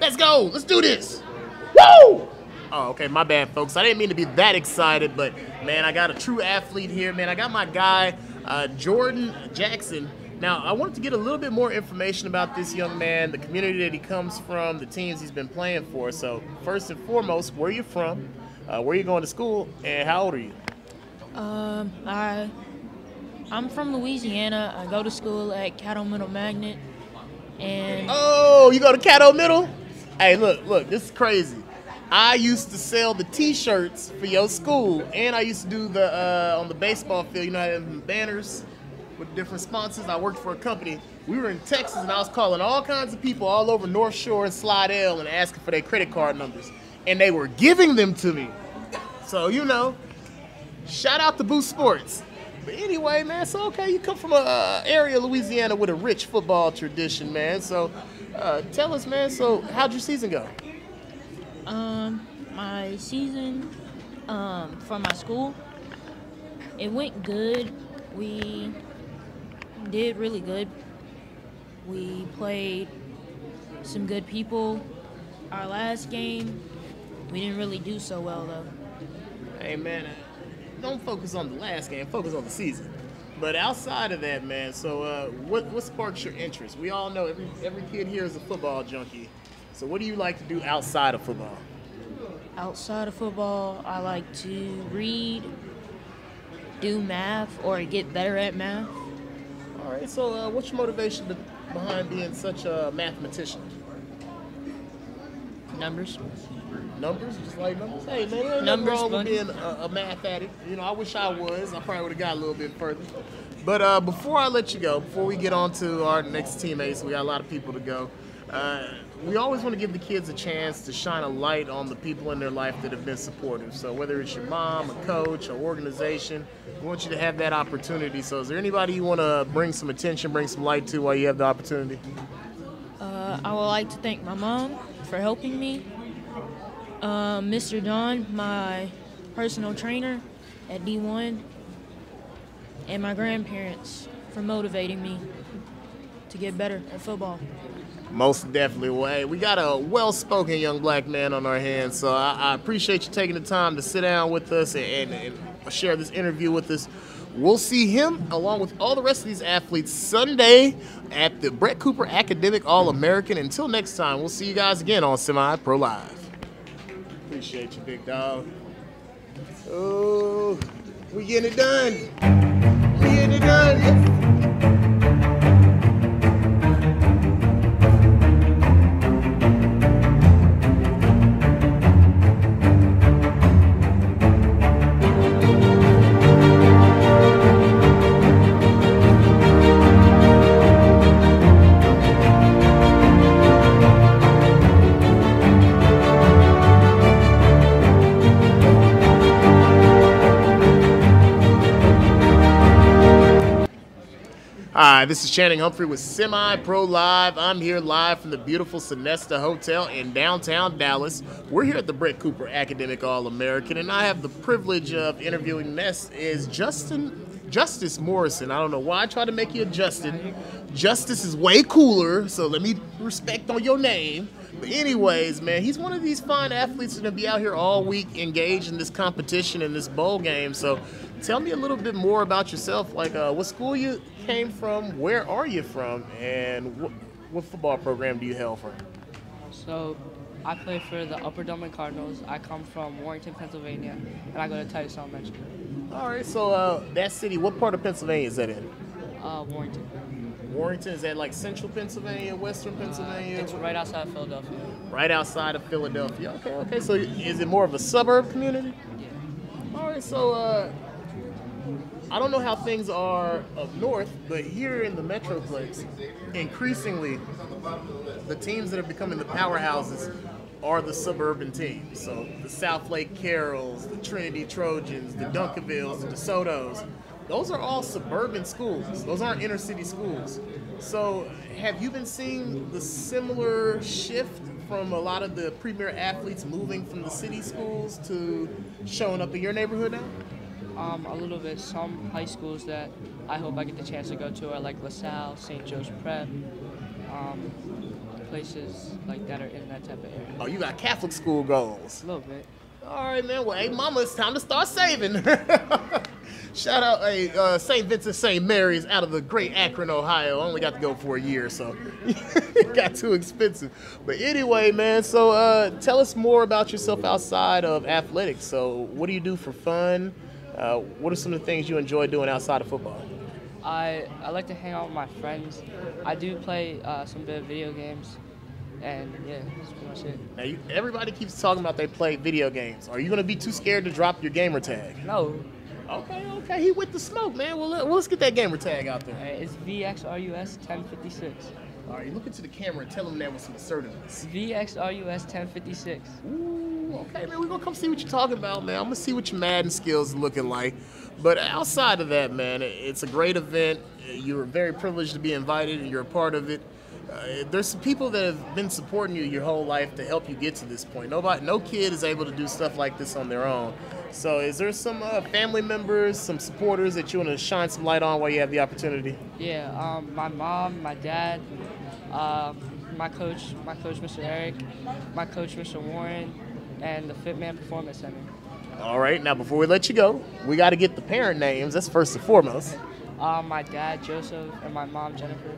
Let's go. Let's do this. Woo! Oh, okay, my bad, folks. I didn't mean to be that excited, but, man, I got a true athlete here, man. I got my guy, Jordan Jackson. Now, I wanted to get a little bit more information about this young man, the community that he comes from, the teams he's been playing for. So, first and foremost, where are you from, where are you going to school, and how old are you? I'm from Louisiana. I go to school at Caddo Middle Magnet. And oh, you go to Caddo Middle? Hey, look, this is crazy. I used to sell the T-shirts for your school, and I used to do the on the baseball field. You know, I had them banners with different sponsors. I worked for a company. We were in Texas, and I was calling all kinds of people all over North Shore and Slidell and asking for their credit card numbers, and they were giving them to me. So, you know, shout out to Boost Sports. But anyway, man, so, okay, you come from an area of Louisiana with a rich football tradition, man. So tell us, man, so how'd your season go? My season for my school, it went good. We did really good. We played some good people. Our last game, we didn't really do so well, though. Hey, man, don't focus on the last game, focus on the season. But outside of that, man, so what sparks your interest? We all know every kid here is a football junkie. So what do you like to do outside of football? Outside of football, I like to read, do math, or get better at math. All right, so what's your motivation behind being such a mathematician? Numbers. Numbers? Just like numbers? Hey, man, ain't nothing wrong with being a math addict. You know, I wish I was. I probably would have got a little bit further. But before I let you go, before we get on to our next teammates, we got a lot of people to go. We always want to give the kids a chance to shine a light on the people in their life that have been supportive. So whether it's your mom, a coach, an organization, we want you to have that opportunity. So is there anybody you want to bring some attention, bring some light to while you have the opportunity? I would like to thank my mom for helping me. Mr. Don, my personal trainer at D1, and my grandparents for motivating me to get better at football. Most definitely. Well, hey, we got a well-spoken young black man on our hands, so I appreciate you taking the time to sit down with us and share this interview with us. We'll see him, along with all the rest of these athletes, Sunday at the Bret Cooper Academic All American. Until next time, we'll see you guys again on Semi-Pro Live. Appreciate you, big dog. Oh, we getting it done. We getting it done. Hi, this is Channing Humphrey with Semi-Pro Live. I'm here live from the beautiful Sonesta Hotel in downtown Dallas. We're here at the Bret Cooper Academic All-American, and I have the privilege of interviewing Justice Morrison. I don't know why I try to make you a Justin. Justice is way cooler, so let me respect on your name. But anyways, man, he's one of these fine athletes that's going to be out here all week engaged in this competition and this bowl game. So tell me a little bit more about yourself, like what school you came from, where are you from, and what football program do you hail from? So I play for the Upper Dome Cardinals. I come from Warrenton, Pennsylvania, and I go to Titus Elementary. All right, so that city, what part of Pennsylvania is that in? Warrenton. Warrenton, is that like central Pennsylvania, western Pennsylvania? It's right outside of Philadelphia. Right outside of Philadelphia. Okay. So is it more of a suburb community? Yeah. All right, so I don't know how things are up north, but here in the Metroplex, increasingly, the teams that are becoming the powerhouses are the suburban teams. So the South Lake Carrolls, the Trinity Trojans, the Duncanvilles, the DeSotos. Those are all suburban schools. Those aren't inner city schools. So have you been seeing the similar shift from a lot of the premier athletes moving from the city schools to showing up in your neighborhood now? A little bit. Some high schools that I hope I get the chance to go to are like LaSalle, St. Joe's Prep, places like that are in that type of area. Oh, you got Catholic school goals. A little bit. All right, man. Well, hey, mama, it's time to start saving. Shout out, hey, St. Vincent St. Mary's out of the great Akron, Ohio. I only got to go for a year, so it got too expensive. But anyway, man, so tell us more about yourself outside of athletics. So what do you do for fun? What are some of the things you enjoy doing outside of football? I like to hang out with my friends. I do play some bit of video games. And yeah, that's pretty much it. Now, everybody keeps talking about they play video games. Are you going to be too scared to drop your gamer tag? No. Okay. He with the smoke, man. Well, let's get that gamer tag out there. Hey, it's VXRUS 1056. All right, you look into the camera and tell them that with some assertiveness. VXRUS 1056. Ooh, okay, man. We're going to come see what you're talking about, man. I'm going to see what your Madden skills are looking like. But outside of that, man, it's a great event. You're very privileged to be invited, and you're a part of it. There's some people that have been supporting you your whole life to help you get to this point. No kid is able to do stuff like this on their own. So is there some family members, some supporters that you want to shine some light on while you have the opportunity? Yeah, my mom, my dad, my coach, Mr. Eric, my coach, Mr. Warren, and the Fitman Performance Center. All right, now before we let you go, we got to get the parent names. That's first and foremost. My dad, Joseph, and my mom, Jennifer.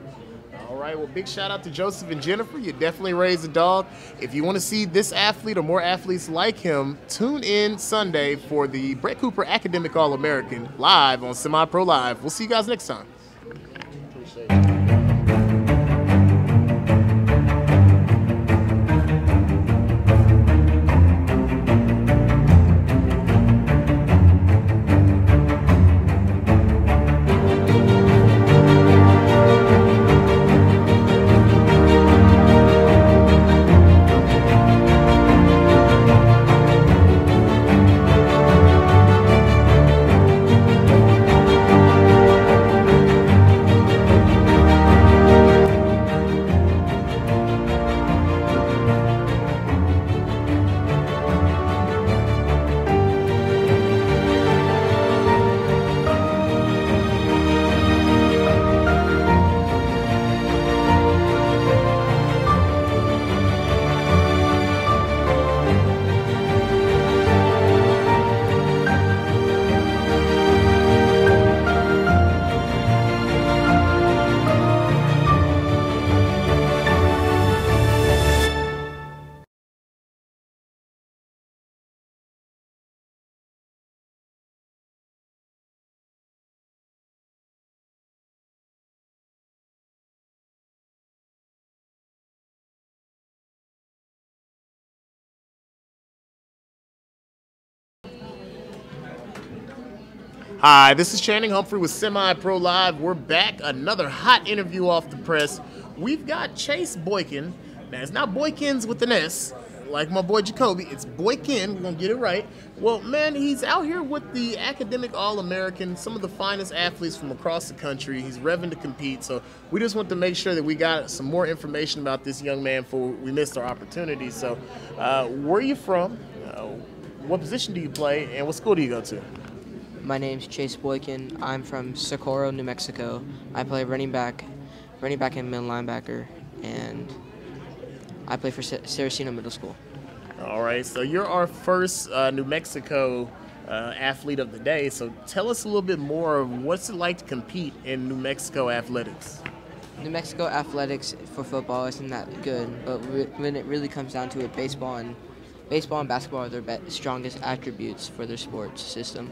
All right, well, big shout out to Joseph and Jennifer. You definitely raised a dog. If you want to see this athlete or more athletes like him, tune in Sunday for the Bret Cooper Academic All American live on Semi-Pro Live. We'll see you guys next time. Appreciate it. Hi, this is Channing Humphrey with Semi-Pro Live. We're back. Another hot interview off the press. We've got Chase Boykin. Now, it's not Boykins with an S, like my boy Jacoby. It's Boykin. We're going to get it right. Well, man, he's out here with the Academic All-American, some of the finest athletes from across the country. He's revving to compete. So we just want to make sure that we got some more information about this young man before we missed our opportunity. So where are you from? What position do you play? And what school do you go to? My name's Chase Boykin. I'm from Socorro, New Mexico. I play running back and middle linebacker, and I play for Saraceno Middle School. All right, so you're our first New Mexico athlete of the day. So tell us a little bit more of what's it like to compete in New Mexico athletics. New Mexico athletics for football isn't that good, but when it really comes down to it, baseball and basketball are their strongest attributes for their sports system.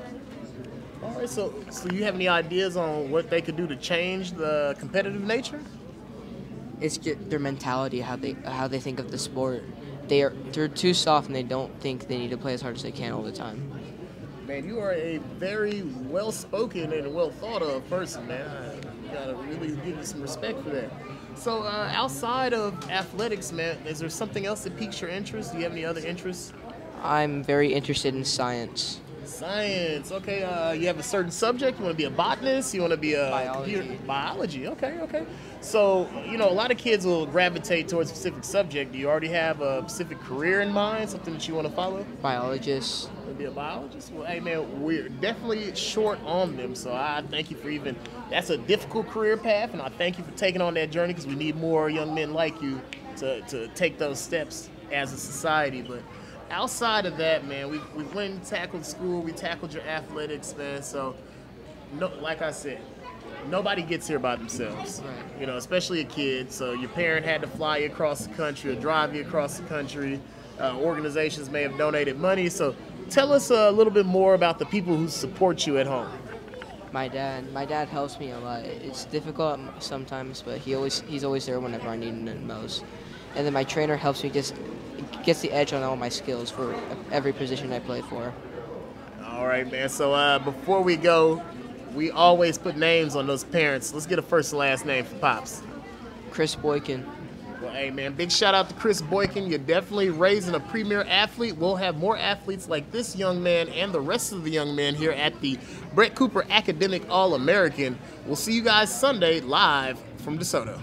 All right, so you have any ideas on what they could do to change the competitive nature? It's just their mentality, how they think of the sport. They're too soft, and they don't think they need to play as hard as they can all the time. Man, you are a very well-spoken and well-thought-of person, man. I gotta really give you some respect for that. So outside of athletics, man, is there something else that piques your interest? Do you have any other interests? I'm very interested in science. Science. Okay. You have a certain subject. You want to be a botanist. You want to be a biology. Okay. So a lot of kids will gravitate towards a specific subject. Do you already have a specific career in mind? Something that you want to follow? Biologist. You want to be a biologist? Well, hey man, we're definitely short on them. So I thank you for that's a difficult career path, and I thank you for taking on that journey because we need more young men like you to take those steps as a society. But outside of that, man, we went and tackled school, we tackled your athletics, man. So, no, like I said, nobody gets here by themselves, you know, especially a kid. So your parent had to fly you across the country or drive you across the country. Organizations may have donated money. So tell us a little bit more about the people who support you at home. My dad helps me a lot. It's difficult sometimes, but he's always there whenever I need him most. And then my trainer helps me, gets the edge on all my skills for every position I play for. All right, man. So before we go, we always put names on those parents. Let's get a first and last name for Pops. Chris Boykin. Well, hey, man, big shout out to Chris Boykin. You're definitely raising a premier athlete. We'll have more athletes like this young man and the rest of the young men here at the Bret Cooper Academic All American. We'll see you guys Sunday live from DeSoto.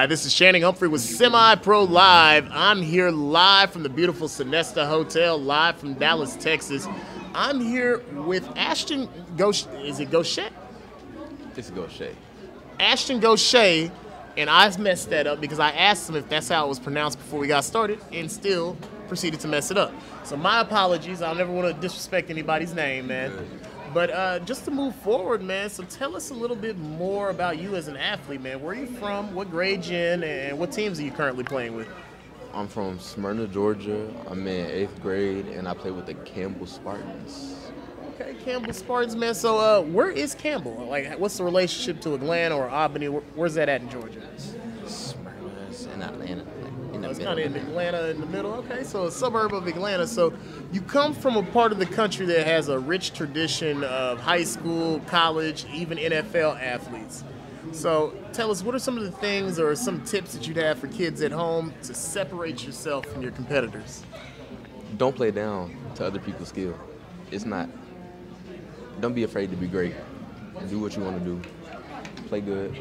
This is Channing Humphrey with Semi-Pro Live. I'm here live from the beautiful Sonesta Hotel, live from Dallas, Texas. I'm here with Ashton Goshay. Is it Goshay? It's Goshay. Ashton Goshay, and I messed that up because I asked him if that's how it was pronounced before we got started and still proceeded to mess it up. So my apologies. I'll never want to disrespect anybody's name, man. But just to move forward, man, so tell us a little bit more about you as an athlete, man. Where are you from? What grade you in? And what teams are you currently playing with? I'm from Smyrna, Georgia. I'm in 8th grade, and I play with the Campbell Spartans. Okay, Campbell Spartans, man. So where is Campbell? Like, what's the relationship to Atlanta or Albany? Where's that at in Georgia? Smyrna's in Atlanta. It's kind of in Atlanta in the middle. Okay, so a suburb of Atlanta. So you come from a part of the country that has a rich tradition of high school, college, even NFL athletes. So tell us, what are some of the things or some tips that you'd have for kids at home to separate yourself from your competitors? Don't play down to other people's skill. It's not. Don't be afraid to be great. Do what you want to do. Play good.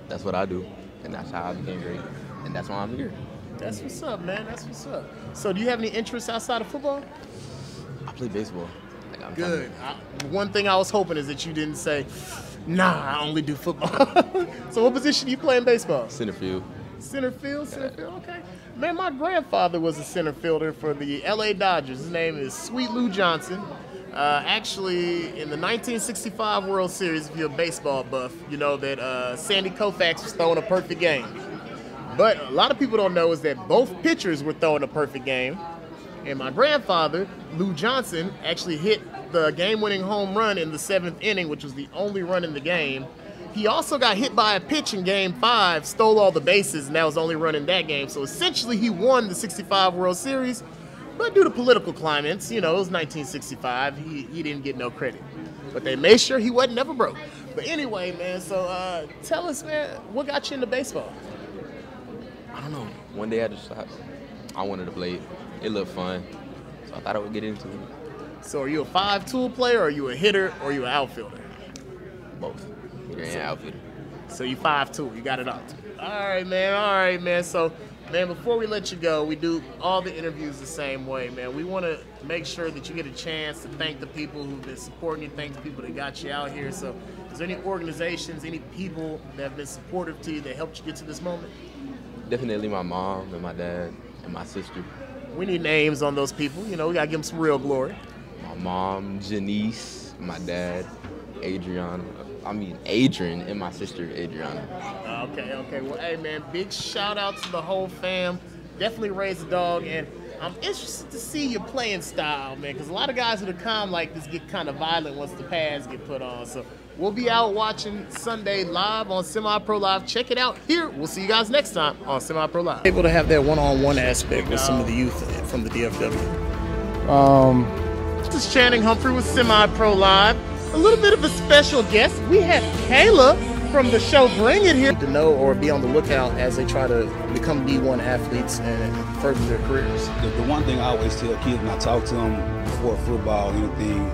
That's what I do, and that's how I became great, and that's why I'm here. That's what's up, man. That's what's up. So do you have any interests outside of football? I play baseball. I'm good. One thing I was hoping is that you didn't say, nah, I only do football. So what position do you play in baseball? Center field. Center field? Okay. Man, my grandfather was a center fielder for the LA Dodgers. His name is Sweet Lou Johnson. Actually, in the 1965 World Series, if you're a baseball buff, you know that Sandy Koufax was throwing a perfect game. But a lot of people don't know is that both pitchers were throwing a perfect game. And my grandfather, Lou Johnson, actually hit the game-winning home run in the 7th inning, which was the only run in the game. He also got hit by a pitch in Game 5, stole all the bases, and that was the only run in that game. So essentially, he won the 65 World Series. But due to political climates, you know, it was 1965, he didn't get no credit. But they made sure he wasn't never broke. But anyway, man, so tell us, man, what got you into baseball? I don't know. One day I wanted to play it. It looked fun, so I thought I would get into it. So are you a 5-tool player, or are you a hitter, or are you an outfielder? Both. Hitter and outfielder. So you 5-tool. You got it all. All right, man. So, man, before we let you go, we do all the interviews the same way, man. We want to make sure that you get a chance to thank the people who've been supporting you, thank the people that got you out here. So is there any organizations, any people that have been supportive to you that helped you get to this moment? Definitely my mom and my dad and my sister. We need names on those people. You know, we got to give them some real glory. My mom, Janice, my dad, Adrian, and my sister, Adriana. Okay. Well, hey, man, big shout out to the whole fam. Definitely raise a dog, and I'm interested to see your playing style, man, because a lot of guys who are calm like this get kind of violent once the pads get put on. So we'll be out watching Sunday live on Semi-Pro Live. Check it out here. We'll see you guys next time on Semi-Pro Live. Able to have that one-on-one aspect with some of the youth from the DFW. This is Channing Humphrey with Semi-Pro Live. A little bit of a special guest. We have Kayla from the show Bring It here to know or be on the lookout as they try to become D1 athletes and further their careers. The one thing I always tell kids when I talk to them before football, anything,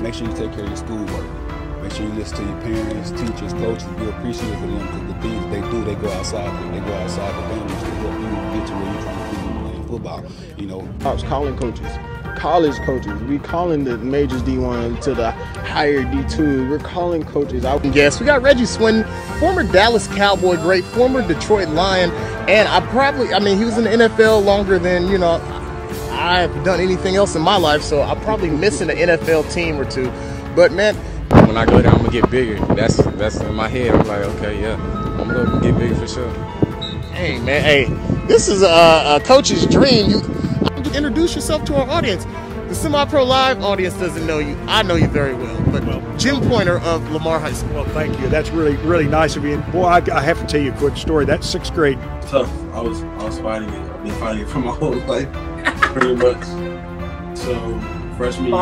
make sure you take care of your schoolwork. Make sure you listen to your parents, teachers, coaches, be appreciative of them because the things they do, they go outside the boundaries to help you get to where you're trying to be when playing football. You know, I was calling coaches. College coaches, we calling the majors D1 to the higher D2. We're calling coaches. Yes, we got Reggie Swinton, former Dallas Cowboy great, former Detroit Lion, and he was in the NFL longer than, I've done anything else in my life, so I'm probably missing an NFL team or two. But man, when I go there, I'm gonna get bigger. That's in my head. I'm like, okay, yeah, I'm gonna get bigger for sure. Hey man, this is a coach's dream. Introduce yourself to our audience. The Semi-Pro Live audience doesn't know you. I know you very well, but Jim Pointer of Lamar High School. Well, thank you. That's really, really nice of you. And boy, I have to tell you a quick story. That's 6th grade. Tough. I was fighting it. I've been fighting it for my whole life, pretty much. So freshman year,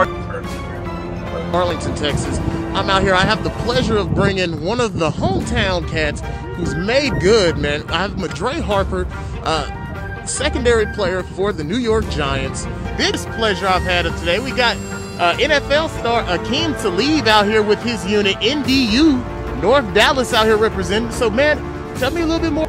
Arlington, Texas. I'm out here. I have the pleasure of bringing one of the hometown cats who's made good, man. I have Madre Harper, secondary player for the New York Giants. Biggest pleasure I've had of today. We got NFL star Akeem Talib out here with his unit, NDU, North Dallas out here representing. So, man, tell me a little bit more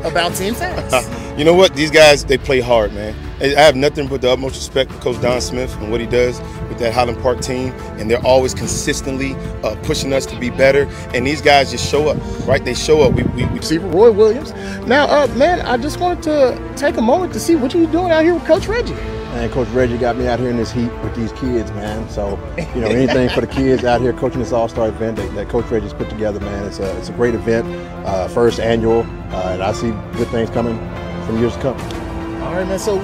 about Team Fans. You know what? These guys, they play hard, man. I have nothing but the utmost respect for Coach Don Smith and what he does with that Highland Park team, and they're always consistently pushing us to be better. And these guys just show up, right? They show up. We receiver Roy Williams. Now, man, I just wanted to take a moment to see what you doing out here with Coach Reggie. Man, Coach Reggie got me out here in this heat with these kids, man. So, anything for the kids out here coaching this all-star event that Coach Reggie's put together, man. It's a great event, first annual, and I see good things coming from years to come. All right, man. So